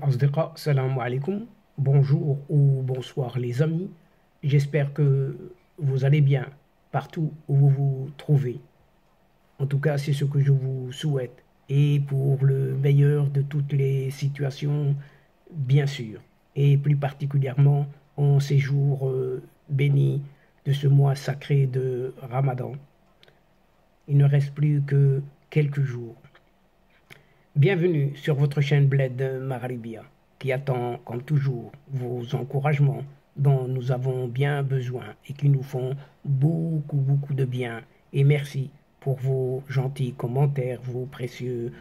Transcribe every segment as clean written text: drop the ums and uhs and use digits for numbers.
Asdiqa, salam alaikum, bonjour ou bonsoir les amis. J'espère que vous allez bien partout où vous vous trouvez. En tout cas, c'est ce que je vous souhaite. Et pour le meilleur de toutes les situations, bien sûr. Et plus particulièrement en ces jours bénis de ce mois sacré de Ramadan. Il ne reste plus que quelques jours. Bienvenue sur votre chaîne Bled Maghribia, qui attend, comme toujours, vos encouragements dont nous avons bien besoin et qui nous font beaucoup de bien. Et merci pour vos gentils commentaires, vos précieux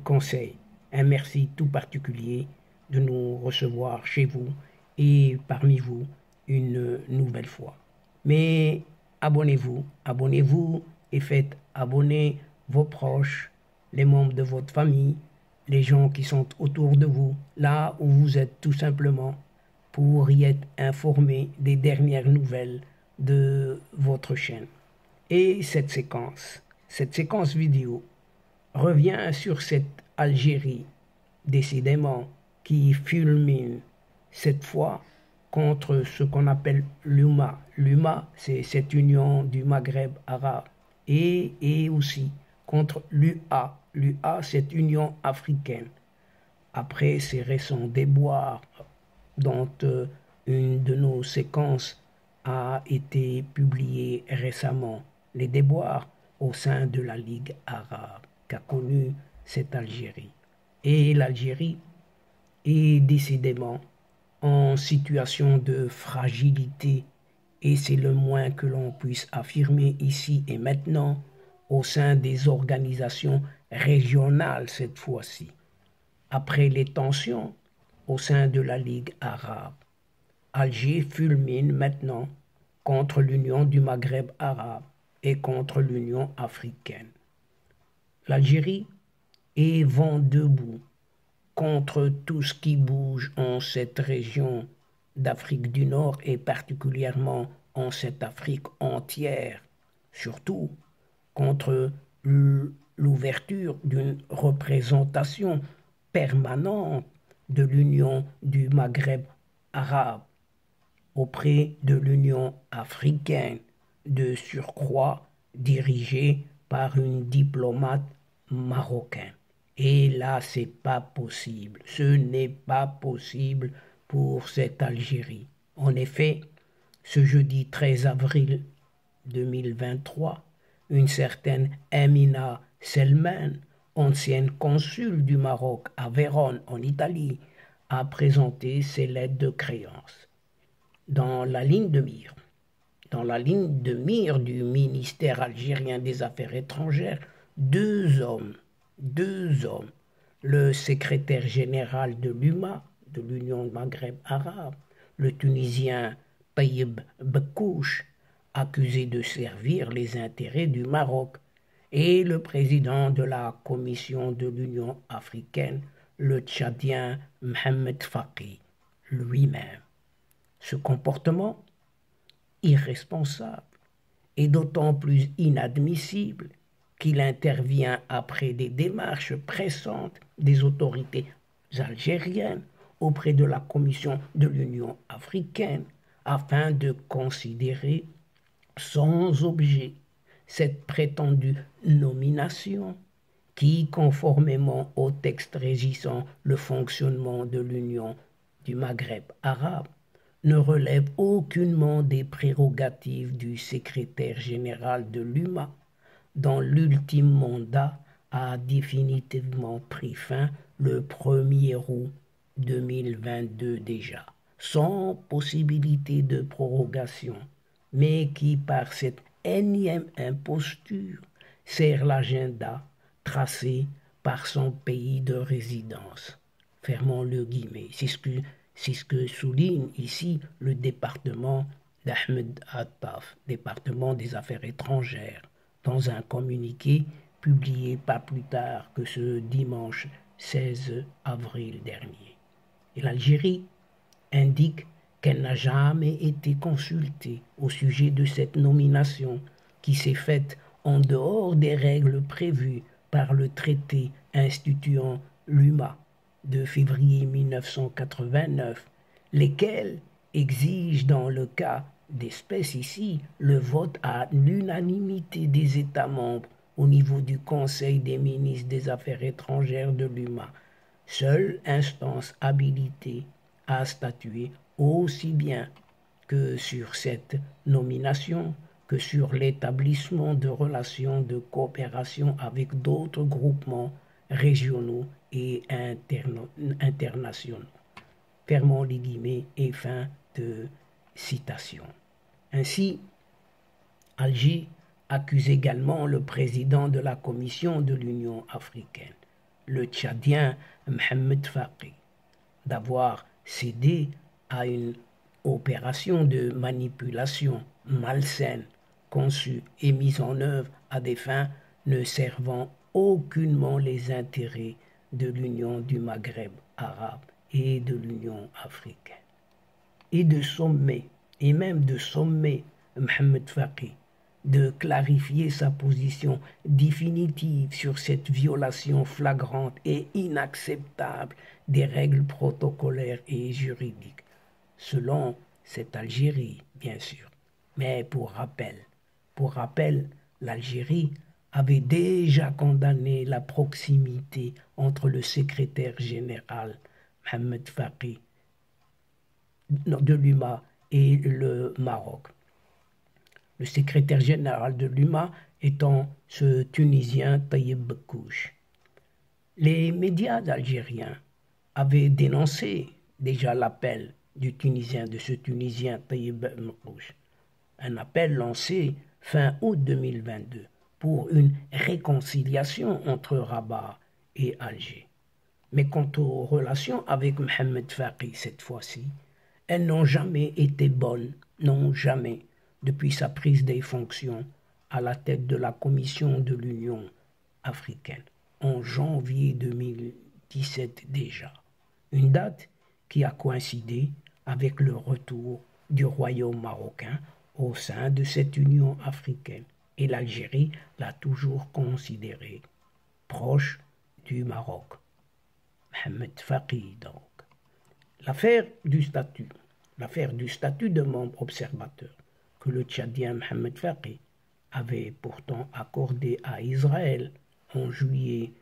conseils. Un merci tout particulier de nous recevoir chez vous et parmi vous une nouvelle fois. Mais abonnez-vous et faites abonner vos proches, les membres de votre famille, les gens qui sont autour de vous, là où vous êtes tout simplement, pour y être informés des dernières nouvelles de votre chaîne. Et cette séquence vidéo revient sur cette Algérie, décidément, qui fulmine cette fois contre ce qu'on appelle l'UMA. L'UMA, c'est cette union du Maghreb arabe, et aussi contre l'UA. L'UA, cette Union africaine. Après ces récents déboires dont une de nos séquences a été publiée récemment, les déboires au sein de la Ligue arabe qu'a connue cette Algérie. Et l'Algérie est décidément en situation de fragilité, et c'est le moins que l'on puisse affirmer ici et maintenant, au sein des organisations régionales cette fois-ci. Après les tensions au sein de la Ligue arabe, Alger fulmine maintenant contre l'Union du Maghreb arabe et contre l'Union africaine. L'Algérie est vent debout contre tout ce qui bouge en cette région d'Afrique du Nord et particulièrement en cette Afrique entière, surtout contre l'ouverture d'une représentation permanente de l'Union du Maghreb arabe auprès de l'Union africaine, de surcroît dirigée par une diplomate marocaine. Et là, c'est pas possible. Ce n'est pas possible pour cette Algérie. En effet, ce jeudi 13 avril 2023, une certaine Amina Selman, ancienne consul du Maroc à Vérone en Italie, a présenté ses lettres de créance. Dans la ligne de mire du ministère algérien des Affaires étrangères, deux hommes, le secrétaire général de l'UMA, de l'Union Maghreb arabe, le Tunisien Taïeb Bekouche, accusé de servir les intérêts du Maroc, et le président de la Commission de l'Union africaine, le Tchadien Mohamed Faki, lui-même. Ce comportement irresponsable est d'autant plus inadmissible qu'il intervient après des démarches pressantes des autorités algériennes auprès de la Commission de l'Union africaine afin de considérer sans objet cette prétendue nomination qui, conformément au texte régissant le fonctionnement de l'Union du Maghreb arabe, ne relève aucunement des prérogatives du secrétaire général de l'UMA, dont l'ultime mandat a définitivement pris fin le 1er août 2022 déjà, sans possibilité de prorogation, mais qui, par cette énième imposture, sert l'agenda tracé par son pays de résidence. Fermons le guillemet. C'est ce que souligne ici le département d'Ahmed Attaf, département des Affaires étrangères, dans un communiqué publié pas plus tard que ce dimanche 16 avril dernier. Et l'Algérie indique qu'elle n'a jamais été consultée au sujet de cette nomination qui s'est faite en dehors des règles prévues par le traité instituant l'UMA de février 1989, lesquels exigent dans le cas d'espèce ici le vote à l'unanimité des États membres au niveau du Conseil des ministres des Affaires étrangères de l'UMA, seule instance habilitée à statuer aussi bien que sur cette nomination que sur l'établissement de relations de coopération avec d'autres groupements régionaux et internationaux. Fermons les guillemets et fin de citation. Ainsi, Alger accuse également le président de la Commission de l'Union africaine, le Tchadien Mohamed Faqi, d'avoir cédé à une opération de manipulation malsaine conçue et mise en œuvre à des fins ne servant aucunement les intérêts de l'Union du Maghreb arabe et de l'Union africaine. Et de sommer, et même de sommer Mohamed Faqi de clarifier sa position définitive sur cette violation flagrante et inacceptable des règles protocolaires et juridiques, selon cette Algérie, bien sûr. Mais pour rappel, l'Algérie avait déjà condamné la proximité entre le secrétaire général Mohamed Faqi de l'UMA et le Maroc. Le secrétaire général de l'UMA étant ce Tunisien Taïeb Bekouch. Les médias algériens avaient dénoncé déjà l'appel de ce Tunisien Taïeb Bekouch, un appel lancé fin août 2022 pour une réconciliation entre Rabat et Alger. Mais quant aux relations avec Mohamed Faqi cette fois-ci, elles n'ont jamais été bonnes, non jamais, depuis sa prise des fonctions à la tête de la Commission de l'Union africaine, en janvier 2017 déjà. Une date qui a coïncidé avec le retour du royaume marocain au sein de cette Union africaine. Et l'Algérie l'a toujours considéré proche du Maroc. Mohamed Faqi donc. L'affaire du statut de membre observateur que le Tchadien Mohamed Faqi avait pourtant accordé à Israël en juillet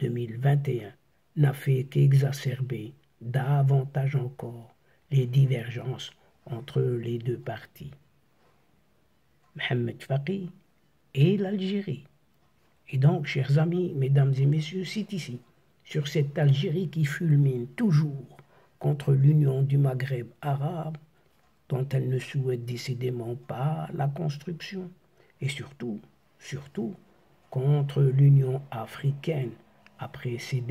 2021 n'a fait qu'exacerber davantage encore les divergences entre les deux parties. Mohamed Faqi et l'Algérie. Et donc, chers amis, mesdames et messieurs, c'est ici, sur cette Algérie qui fulmine toujours contre l'Union du Maghreb arabe, dont elle ne souhaite décidément pas la construction, et surtout contre l'Union africaine après ses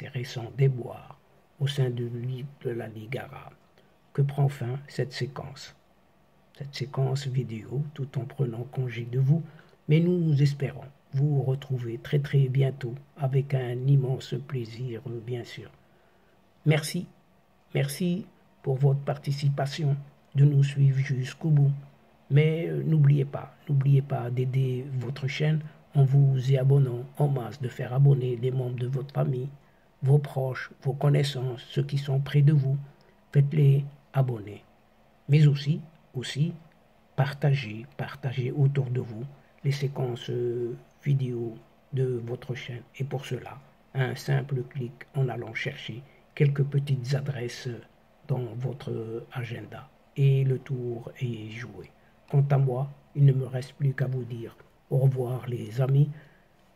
récents déboires au sein de la Ligue arabe, que prend fin cette séquence vidéo, tout en prenant congé de vous, mais nous espérons vous retrouver très très bientôt avec un immense plaisir, bien sûr. Merci pour votre participation, de nous suivre jusqu'au bout. Mais n'oubliez pas d'aider votre chaîne en vous y abonnant en masse, de faire abonner les membres de votre famille, vos proches, vos connaissances, ceux qui sont près de vous. Faites-les abonner. Mais aussi, partagez autour de vous les séquences vidéo de votre chaîne. Et pour cela, un simple clic en allant chercher quelques petites adresses dans votre agenda. Et le tour est joué. Quant à moi, il ne me reste plus qu'à vous dire au revoir les amis.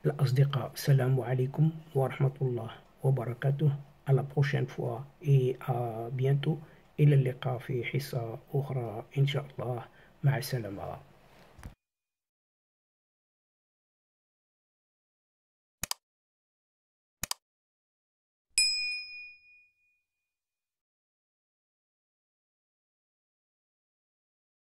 L'asdiqa, salam alaikum wa rahmatullah wa barakatuh. À la prochaine fois et à bientôt. إلى اللقاء في حصة أخرى إن شاء الله. مع السلامة.